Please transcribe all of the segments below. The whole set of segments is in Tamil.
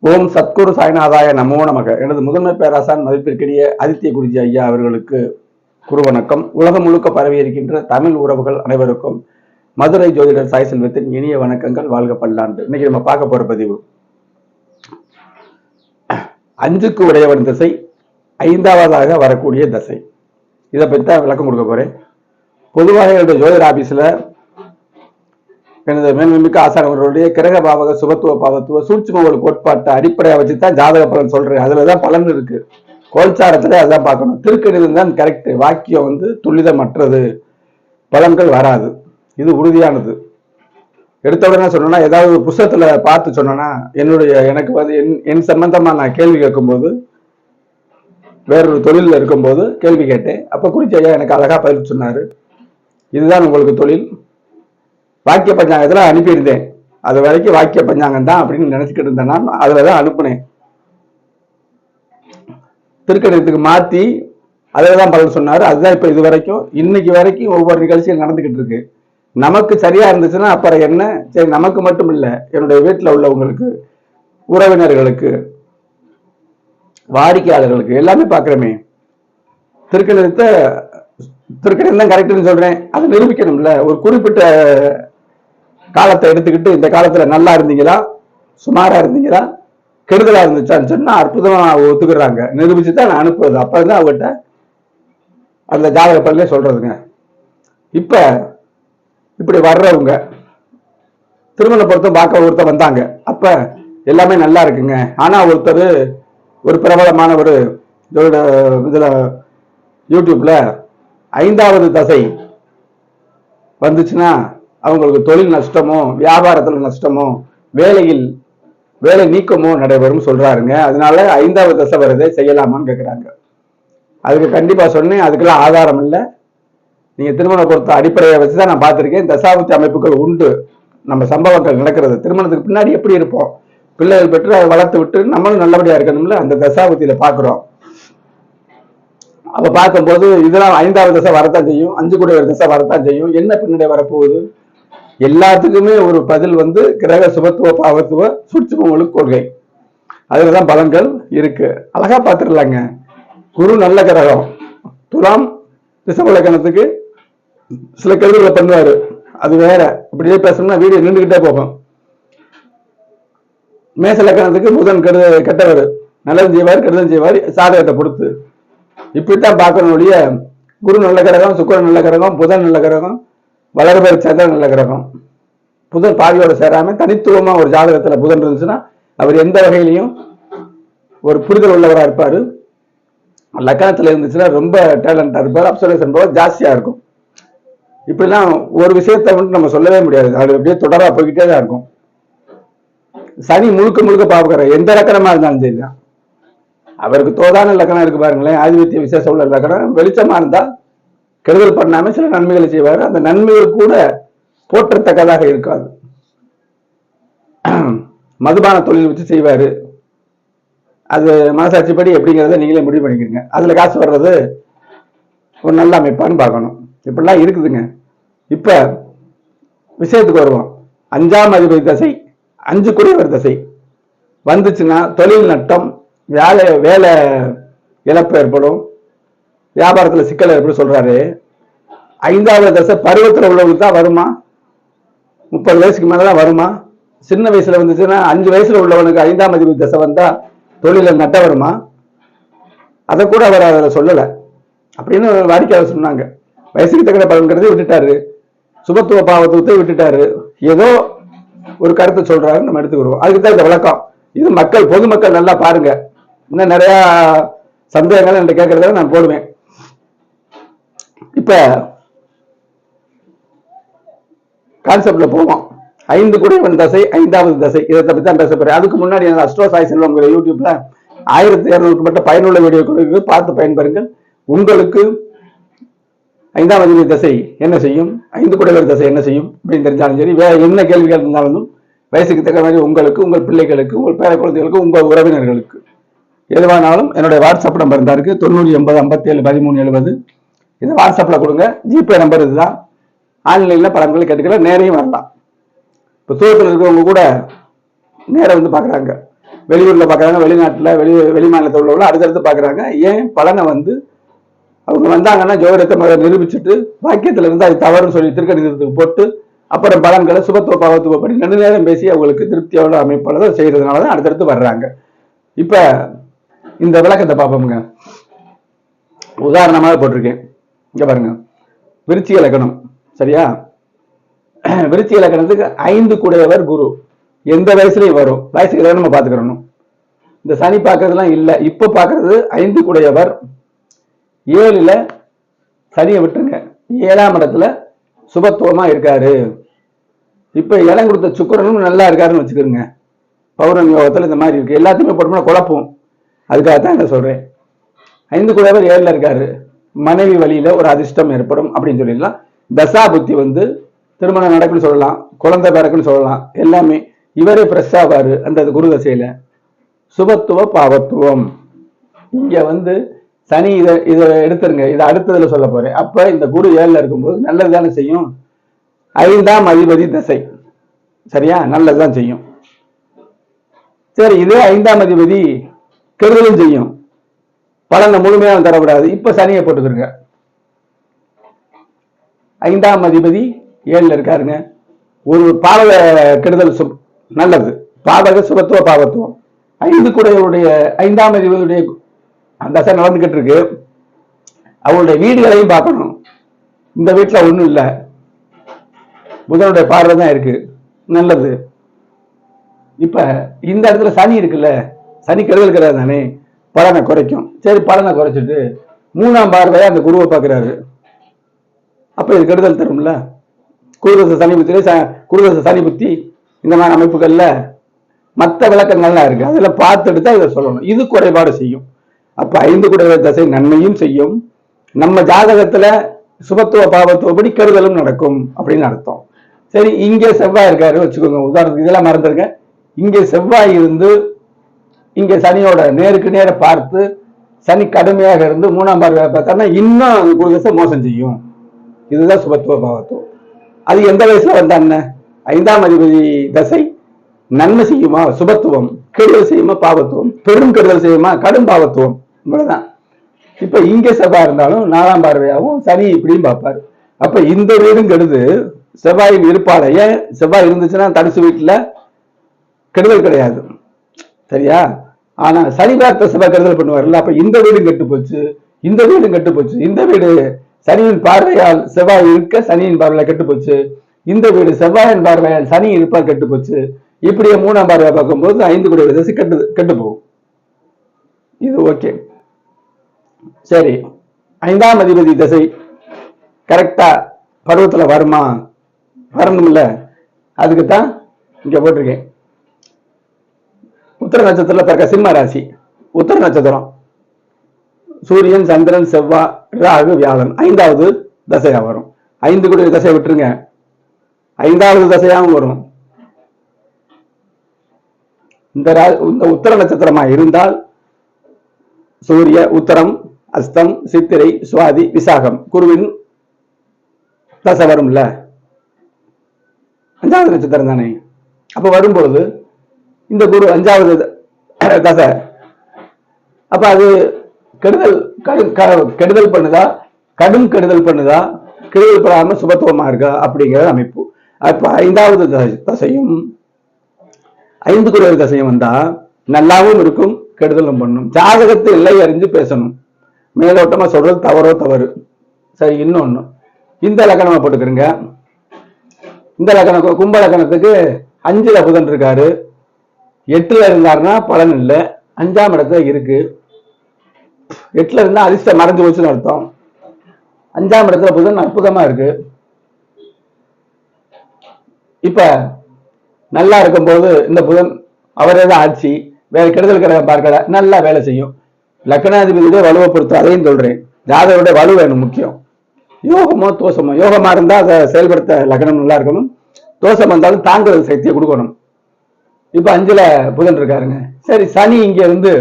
ஓம் சத்குரு சாய்நாதாய நமோ நமக. எனது முதன்மை பேராசான் மதிப்பிற்கிடையே ஆதித்ய குருஜி ஐயா அவர்களுக்கு குரு வணக்கம். உலகம் முழுக்க பரவி இருக்கின்ற தமிழ் உறவுகள் அனைவருக்கும் மதுரை ஜோதிடர் சாய் செல்வத்தின் இனிய வணக்கங்கள். வாழ்க பல்லாண்டு. இன்னைக்கு நம்ம பார்க்க போற பதிவு அஞ்சுக்கு உடையவன் திசை, ஐந்தாவதாக வரக்கூடிய தசை. இதை பற்றி தான் விளக்கம் கொடுக்க போறேன். பொதுவாக என்னுடைய ஜோதிட ஆபீஸ்ல எனது மேன்மிக்க ஆசானவர்களுடைய கிரக பாவக சுபத்துவ பாவத்துவ சூட்சும ஒரு கோட்பாட்டை அடிப்படையாக வச்சுதான் ஜாதக பலன் சொல்றேன். அதுலதான் பலன் இருக்கு. கோல்சாரத்துல அதான் பார்க்கணும். திருக்கணிதம் தான் கரெக்ட். வாக்கியம் துல்லிதமற்றது, பலன்கள் வராது. இது உறுதியானது. எடுத்த உடனே சொன்னா, ஏதாவது புத்தகத்துல பார்த்து சொன்னா, எனக்கு என் சம்பந்தமா நான் கேள்வி கேட்கும்போது, வேறொரு தொழில இருக்கும்போது கேள்வி கேட்டேன். அப்ப குறிச்சி ஐயா எனக்கு அழகா பதில் சொன்னாரு. இதுதான் உங்களுக்கு தொழில். வாக்கிய பஞ்சாங்கத்துல அனுப்பியிருந்தேன். அது வரைக்கும் வாக்கிய பஞ்சாங்கம் தான் அப்படின்னு நினைச்சுக்கிட்டு இருந்தேன்னா அதுலதான் அனுப்புனேன். திருக்கணிதத்துக்கு மாத்தி அதுலதான் பலன் சொன்னாரு. அதுதான் இப்ப இது வரைக்கும் இன்னைக்கு வரைக்கும் ஒவ்வொரு நிகழ்ச்சியும் நடந்துகிட்டு இருக்கு. நமக்கு சரியா இருந்துச்சுன்னா அப்புறம் என்ன, சரி நமக்கு மட்டும் இல்ல, என்னுடைய வீட்டுல உள்ளவங்களுக்கு, உறவினர்களுக்கு, வாடிக்கையாளர்களுக்கு எல்லாமே பாக்குறமே. திருக்கணிதம் தான் கரெக்ட்னு சொல்றேன். அதை நிரூபிக்கணும்ல. ஒரு குறிப்பிட்ட காலத்தை எடுத்துக்கிட்டு இந்த காலத்துல நல்லா இருந்தீங்களா, சுமாரா இருந்தீங்களா, கெடுதலா இருந்துச்சான்னு சொன்னா அற்புதமா ஒத்துக்கிறாங்க. நிரூபிச்சுதான் நான் அனுப்புறது. அப்பதான் அவங்ககிட்ட அந்த ஜாதக பல்லே சொல்றதுங்க. இப்ப இப்படி வர்றவங்க திருமண பொருத்தம் பார்க்க ஒருத்தர் வந்தாங்க. அப்ப எல்லாமே நல்லா இருக்குங்க. ஆனா ஒருத்தர், ஒரு பிரபலமான ஒரு இதுல யூடியூப்ல ஐந்தாவது தசை வந்துச்சுன்னா அவங்களுக்கு தொழில் நஷ்டமோ, வியாபாரத்துல நஷ்டமோ, வேலை நீக்கமோ நடைபெறும் சொல்றாருங்க. அதனால ஐந்தாவது தசை வருதை செய்யலாமான்னு கேட்கிறாங்க. அதுக்கு கண்டிப்பா சொன்னேன், அதுக்கெல்லாம் ஆதாரம் இல்லை. நீங்க திருமண பொறுத்த அடிப்படையை வச்சுதான் நான் பார்த்திருக்கேன். தசாபுத்தி அமைப்புகள் உண்டு. நம்ம சம்பவங்கள் நடக்கிறது. திருமணத்துக்கு பின்னாடி எப்படி இருப்போம், பிள்ளைகள் பெற்று அதை வளர்த்து விட்டு நம்மளும் நல்லபடியா இருக்கணும்ல, அந்த தசாபுத்தியில பாக்குறோம். அப்ப பார்க்கும்போது இதெல்லாம் ஐந்தாவது தசை வரத்தான் செய்யும், அஞ்சு கூட ஒரு தசை வரத்தான் செய்யும். என்ன பின்னடை வரப்போகுது? எல்லாத்துக்குமே ஒரு பதில் கிரக சுபத்துவ பாவத்துவ சூட்சும கொள்கை. அதுலதான் பலன்கள் இருக்கு. அழகா பார்த்துடலாங்க. குரு நல்ல கிரகம். துலாம் ரிஷபலக்கணத்துக்கு சில கருதுகளை பண்ணுவாரு. அது வேற. இப்படியே பேசணும்னா வீடியோ நின்றுகிட்டே போகும். மேச லக்கணத்துக்கு புதன் கெட்டவர், நல்லது செய்வார், கெடுதல் செய்வார், சாதகத்தை பொறுத்து. இப்படித்தான் பார்க்கணுடைய. குரு நல்ல கிரகம், சுக்கிரன் நல்ல கிரகம், புதன் நல்ல கிரகம், வளர்பெயர் சந்திரன் நல்ல கிரகம். புதன் பாவியோட சேராம தனித்துவமா ஒரு ஜாதகத்துல புதன் இருந்துச்சுன்னா அவர் எந்த வகையிலையும் ஒரு புரிதல் உள்ளவராக இருப்பாரு. லக்கணத்துல இருந்துச்சுன்னா ரொம்ப டேலண்டா இருப்பாரு. அப்சர்வேஷன் பவர் ஜாஸ்தியா இருக்கும். இப்படிலாம் ஒரு விஷயத்த நம்ம சொல்லவே முடியாது. அது அப்படியே தொடரா போய்கிட்டே தான் இருக்கும். சனி முழுக்க முழுக்க பாக்குற எந்த லக்கணமா இருந்தாலும் சரிதான். அவருக்கு தோதான லக்கணம் இருக்கு பாருங்களேன். ஆதிபத்திய விசேஷம் உள்ள லக்கணம் வெளிச்சமா இருந்தா கெடுதல் பண்ணாம சில நன்மைகளை செய்வாரு. அந்த நன்மைகள் கூட போற்றத்தக்கதாக இருக்காது. மதுபான தொழில் வச்சு செய்வாரு. அது மனசாட்சிப்படி எப்படிங்கிறத நீங்களே முடிவு பண்ணிக்கிறீங்க. அதுல காசு வர்றது ஒரு நல்ல அமைப்பான்னு பார்க்கணும். இப்படிலாம் இருக்குதுங்க. இப்ப விஷயத்துக்கு வருவோம். அஞ்சாம் அதிபதி தசை, அஞ்சு குடையவர் தசை வந்துச்சுன்னா தொழில் நட்டம், வேலை இழப்பு ஏற்படும், வியாபாரத்துல சிக்கல் ஏற்படும் சொல்றாரு. ஐந்தாவது தசை பருவத்துல உள்ளவங்களுக்கு தான் வருமா? 30 வயசுக்கு மேலதான் வருமா? சின்ன வயசுல வந்துச்சுன்னா 5 வயசுல உள்ளவனுக்கு ஐந்தாம் அதிபதி தசை வந்தா தொழில நட்ட வருமா? அதை கூட அவர் அதில் சொல்லல அப்படின்னு வாடிக்கையாளர் சொன்னாங்க. வயசுக்கு தகுந்த பலன்கிறதை விட்டுட்டாரு, சுபத்துவ பாவத்துவத்தை விட்டுட்டாரு. ஏதோ ஒரு கருத்தை சொல்றாரு, நம்ம எடுத்துக்கிடுவோம். அதுக்கு தான் இந்த விளக்கம். இது பொதுமக்கள் நல்லா பாருங்க. இன்னும் நிறைய சந்தேகங்கள் என்கிட்ட கேட்கறத நான் போடுவேன். இப்ப கான்செப்ட்ல போவோம். 5 குடையவன் தசை, ஐந்தாவது தசை, இதை பத்தி தான் பேச போறேன். அதுக்கு முன்னாடி அஸ்ட்ரோ சாய் செல்வம் யூடியூப்ல 1200 மட்டும் பயனுள்ள வீடியோக்களுக்கு பார்த்து பயன்பெறுங்கள். உங்களுக்கு ஐந்தாம் அதிபதி தசை என்ன செய்யும், 5 குடையவர் தசை என்ன செய்யும் அப்படின்னு தெரிஞ்சாலும் சரி, வேற என்ன கேள்விகள் இருந்தாலும் வயசுக்கு தக்க மாதிரி உங்களுக்கு, உங்கள் பிள்ளைகளுக்கு, உங்கள் பேர குழந்தைகளுக்கு, உங்கள் உறவினர்களுக்கு எதுவானாலும் என்னுடைய வாட்ஸ்அப் நம்பர் தான் இருக்கு. 90 80 57 13 70. இந்த வாட்ஸ்அப்ல கொடுங்க. ஜிபே நம்பர் இதுதான். ஆன்லைன்ல பலன்களை கேட்டுக்கலாம். நேரையும் வரலாம். இப்போ தூரத்தில் இருக்கிறவங்க கூட நேரம் பாக்குறாங்க. வெளியூர்ல பாக்குறாங்க, வெளிநாட்டுல வெளி மாநிலத்தில் உள்ளவங்க அடுத்தடுத்து பாக்குறாங்க. ஏன் பலனை வந்து அவங்க வந்தாங்கன்னா ஜோதிடத்தை முதல்ல நிரூபிச்சுட்டு வாக்கியத்துல இருந்து அது தவறுன்னு சொல்லி திருக்கணிதத்துக்கு போட்டு அப்புறம் பலன்களை சுபத்துவ பாவத்துவ படி நெடுநேரம் பேசி அவங்களுக்கு திருப்தியோட அமைப்பாளர் செய்யறதுனாலதான் அடுத்தடுத்து வர்றாங்க. இப்ப இந்த விளக்கத்தை பார்ப்போமுங்க. உதாரணமாக போட்டிருக்கேன். இங்க பாருங்க, விருச்சிக லக்னம். சரியா? விருச்சிக லக்னத்துக்கு 5 கூடையவர் குரு. எந்த வயசுலயும் வரும், வயசுக்கு நம்ம பாத்துக்கிறோம். இந்த சனி பார்க்கறதுலாம் இல்ல. இப்ப பாக்குறது 5 கூடையவர் 7ல சனியை விட்டுருங்க, 7ஆம் இடத்துல சுபத்துவமா இருக்காரு. இப்ப இடம் கொடுத்த சுக்கிரனும் நல்லா இருக்காருன்னு வச்சுக்கிறோங்க. பௌர்ணமி யோகத்துல இந்த மாதிரி இருக்கு. எல்லாத்தையுமே போட்டோம்னா குழப்பம். அதுக்காகத்தான் என்ன சொல்றேன், 5 கூடையவர் 7ல இருக்காரு. மனைவி வழியில ஒரு அதிர்ஷ்டம் ஏற்படும் அப்படின்னு சொல்லிடலாம். தசா புத்தி வந்து திருமணம் நடக்குன்னு சொல்லலாம், குழந்தை பிறக்குன்னு சொல்லலாம். எல்லாமே இவரே ஃப்ரெஷ் ஆவாரு அந்த குரு தசையில. சுபத்துவ பாவத்துவம். இங்க வந்து சனி இதை எடுத்துருங்க, இதை அடுத்ததுல சொல்ல போறேன். அப்ப இந்த குரு 7ல இருக்கும்போது நல்லதுதானே செய்யும். 5ஆம் அதிபதி தசை. சரியா? நல்லதுதான் செய்யும். சரி, இதே 5ஆம் அதிபதி கெடுதலும் செய்யும். பலனை முழுமையாக தரக்கூடாது. இப்ப சனியை போட்டுக்கிறங்க. 5ஆம் அதிபதி 7ல இருக்காருங்க. ஒரு பாவக கெடுதல் நல்லது, பாவக சுபத்துவ பாவத்துவம். 5 கூடையுடைய 5ஆம் அதிபதியுடைய தசை நடந்துகிட்டு இருக்கு. அவருடைய வீடுகளையும் பார்க்கணும். இந்த வீட்டுல ஒண்ணும் இல்லை, புதனுடைய பார்வை தான் இருக்கு, நல்லது. இப்ப இந்த இடத்துல சனி இருக்குல்ல, சனி கெடுதல் கிடையாது தானே, பலனை குறைக்கும். சரி, பலனை குறைச்சிட்டு 3ஆம் பார்வையா அந்த குருவை பார்க்கிறாரு. அப்ப இது கெடுதல் தரும்ல. குருதச சனி புத்தி, குருதச சனி புத்தி இந்த மாதிரி அமைப்புகள்ல மற்ற விளக்கங்கள்லாம் இருக்கு. அதுல பார்த்துட்டு இதை சொல்லணும். இது குறைபாடு செய்யும். அப்ப 5 கூடையவர் தசை நன்மையும் செய்யும். நம்ம ஜாதகத்துல சுபத்துவ பாவத்துவப்படி கெடுதலும் நடக்கும் அப்படின்னு அர்த்தம். சரி, இங்கே செவ்வாய் இருக்காரு வச்சுக்கோங்க. உதாரணத்துக்கு இதெல்லாம் மறந்துருங்க. இங்கே செவ்வாய் இருந்து இங்க சனியோட நேருக்கு நேர பார்த்து சனி கடுமையாக இருந்து 3ஆம் பார்வையை பார்த்தாருன்னா இன்னும் குருதசை மோசம் செய்யும். இதுதான் சுபத்துவ பாவத்துவம். அது எந்த வயசுல வந்தான்னு, 5ஆம் அதிபதி தசை நன்மை செய்யுமா சுபத்துவம், கெடுதல் செய்யுமா பாவத்துவம், பெரும் கெடுதல் செய்யுமா கடும் பாவத்துவம். இவ்வளவுதான். இப்ப இங்க செவ்வாய் இருந்தாலும் 4ஆம் பார்வையாகவும் சனி இப்படியும் பார்ப்பாரு. அப்ப இந்த வீடும் கெடுது செவ்வாயின் இருப்பால. ஏன் செவ்வாய் இருந்துச்சுன்னா தனுசு வீட்டுல கெடுதல் கிடையாது. சரியா? ஆனா சனி பார்த்த செவ்வாய் கெடுதல் பண்ணுவார்ல. அப்ப இந்த வீடும் கெட்டு போச்சு, இந்த வீடும் கெட்டு போச்சு. இந்த வீடு சனியின் பார்வையால் செவ்வாய் இருக்க சனியின் பார்வையால் கெட்டு போச்சு. இந்த வீடு செவ்வாயின் பார்வையால் சனி இருப்பால் கெட்டு போச்சு. இப்படியே 3ஆம் பார்வையை பார்க்கும்போது 5 கூடையவர் தசை கெட்டு போகும். இது ஓகே. சரி, 5ஆம் அதிபதி தசை கரெக்டா பருவத்துல வருமா? வரணும்ல. அதுக்குத்தான் இங்க போட்டிருக்கேன். உத்தர நட்சத்திரத்துல பிறக்க சிம்ம ராசி, உத்தர நட்சத்திரம், சூரியன் சந்திரன் செவ்வாய் ராகு வியாழன் 5வது தசையா வரும். 5 கூடிய தசையை விட்டுருங்க, 5வது தசையாகவும் வரும். இந்த உத்தர நட்சத்திரமா இருந்தால் சூரிய உத்தரம் அஸ்தம் சித்திரை சுவாதி விசாகம் குருவின் தசை வரும்ல. 5வது நட்சத்திரம் தானே. அப்ப வரும்போது இந்த குரு 5வது தசை. அப்ப அது கெடுதல் பண்ணுதா, கடும் கெடுதல் பண்ணுதா, கெடுதல் பண்ணாம சுபத்துவமா இருக்கா அப்படிங்கிற அமைப்பு. அப்ப 5வது தசையும் 5 கூடையவர் தசையும் வந்தா நல்லாவும் இருக்கும், கெடுதலும் பண்ணும். ஜாதகத்தை எல்லை அறிஞ்சு பேசணும். மேலோட்டமா சொல்றது தவறோ தவறு. சரி, இன்னொன்னு இந்த லக்கணமா போட்டுக்கிறீங்க. இந்த லக்கணம் கும்ப லக்கணத்துக்கு 5ல புதன் இருக்காரு. 8ல இருந்தாருன்னா பலன் இல்லை. 5ஆம் இடத்துல இருக்கு. 8ல இருந்தா அதிர்ஷ்டம் மறைஞ்சு போச்சுன்னு அர்த்தம். 5ஆம் இடத்துல புதன் அற்புதமா இருக்கு. இப்ப நல்லா இருக்கும் போது இந்த புதன் அவரே தான் ஆட்சி, வேற கெடுதல் கிரகம் பார்க்கல, நல்லா வேலை செய்யும். லக்னாதிபதியோட வலுவை பொறுத்து அதையும் சொல்றேன். ஜாதகருடைய வலு வேணும் முக்கியம். யோகமோ தோஷமோ, யோகமா இருந்தா அதை செயல்படுத்த லக்னம் நல்லா இருக்கணும், தோஷம் வந்தாலும் தாங்குறது சக்தியை கொடுக்கணும். இப்ப 5ல புதன் இருக்காருங்க. சரி, சனி இங்க இருந்து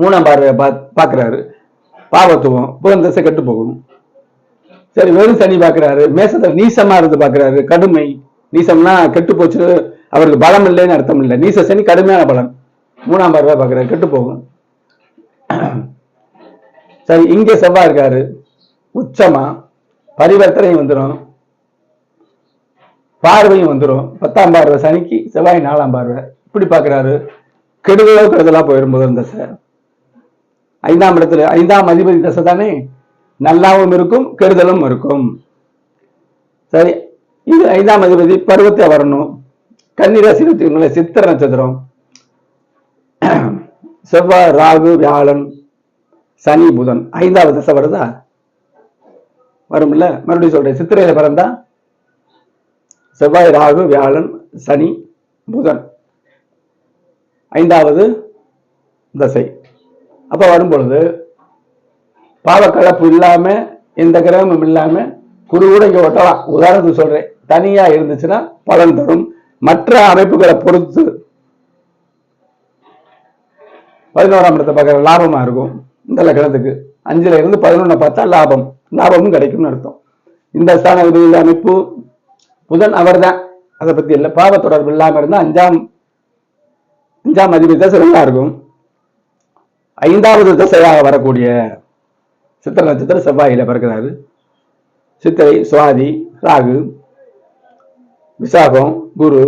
3ஆம் பார்வையை பாக்குறாரு, பாவத்துவம், புதன் தசை கெட்டு போகும். சரி, வெறும் சனி பாக்குறாரு, மேசத்துல நீசமா இருந்து பாக்குறாரு, கடுமை. நீசம்னா கெட்டு போச்சு, அவருக்கு பலம் இல்லைன்னு அர்த்தம் இல்லை. நீச சனி கடுமையான பலன். 3ஆம் பார்வை பார்க்கிறாரு, கெட்டு போகும். சரி, இங்க செவ்வாய் இருக்காரு உச்சமா, பரிவர்த்தனையும் வந்துடும், பார்வையும் வந்துடும். 10ஆம் பார்வை சனிக்கு, செவ்வாய் 4ஆம் பார்வை. இப்படி பாக்குறாரு, கெடுதலோ கெடுதலா போயிடும் முதல் தசை. 5ஆம் இடத்துல 5ஆம் அதிபதி தசை தானே, நல்லாவும் இருக்கும் கெடுதலும் இருக்கும். சரி, இது 5ஆம் அதிபதி பருவத்தை வரணும். கன்னிராசி சித்திர நட்சத்திரம், செவ்வாய் ராகு வியாழன் சனி புதன் 5வது தசை வருதா? வரும்ல. மறுபடியும் சொல்றேன், சித்திரையில பிறந்தா செவ்வாய் ராகு வியாழன் சனி புதன் 5வது தசை. அப்ப வரும் பொழுது பாவக்கலப்பு இல்லாம, எந்த கிரகமும் இல்லாம குரு கூட இங்க ஒட்டலாம். உதாரணத்துக்கு சொல்றேன், தனியா இருந்துச்சுன்னா பலன் தரும். மற்ற அமைப்புகளை பொறுத்து 11ஆம் இடத்தை பார்க்கிற லாபமா இருக்கும். இந்த லக்னத்துக்கு 5ல இருந்து 11 பார்த்தா லாபமும் கிடைக்கும்னு அர்த்தம். இந்த ஸ்தான அமைப்பு புதன் அவர் தான், அதை பத்தி இல்லை. பாவ தொடர்பு இல்லாம இருந்தா 5ஆம் அதிபதி தசை நல்லா இருக்கும். 5வது தசையாக வரக்கூடிய சித்திர நட்சத்திரம் செவ்வாயில பிறக்கிறாரு. சித்திரை சுவாதி ராகு விசாகம் குரு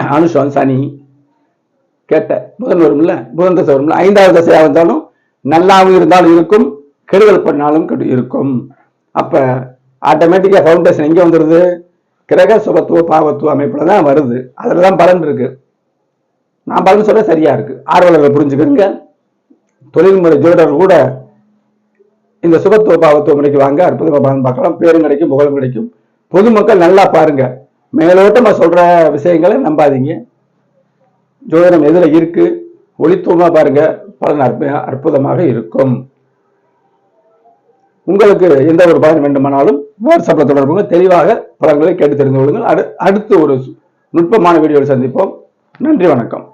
அனுஷம் சனி கேட்ட புதன் வரும்ல, புதன் தசை வரும்ல. 5வது தசையாக வந்தாலும் நல்லாவும் இருந்தாலும் இருக்கும், கெடுதல் பண்ணாலும் இருக்கும். அப்ப ஆட்டோமேட்டிக்கா பவுண்டேஷன் எங்க வந்துருது? கிரக சுபத்துவ பாவத்துவ அமைப்புல தான் வருது. அதுலதான் பலன் இருக்கு. நான் பலன் சொல்ல சரியா இருக்கு. ஆர்வலர்கள் புரிஞ்சுக்கிறீங்க. தொழில்முறை ஜோடர் கூட இந்த சுபத்துவ பாவத்துவ முறைக்கு வாங்க, அற்புதமா பலன் பார்க்கலாம். பேரும் கிடைக்கும், புகழும் கிடைக்கும். பொதுமக்கள் நல்லா பாருங்க. மேலோட்டமா சொல்ற விஷயங்களை நம்பாதீங்க. ஜோதிடம் எதுல இருக்கு, ஒளித்துவமா பாருங்க, பலன் அற்புதமாக இருக்கும். உங்களுக்கு எந்த ஒரு பலன் வேண்டுமானாலும் வாட்ஸ்அப்ல தொடர்புங்க. தெளிவாக பலன்களை கேட்டு தெரிந்து கொள்ளுங்கள். அடுத்து ஒரு நுட்பமான வீடியோவில் சந்திப்போம். நன்றி, வணக்கம்.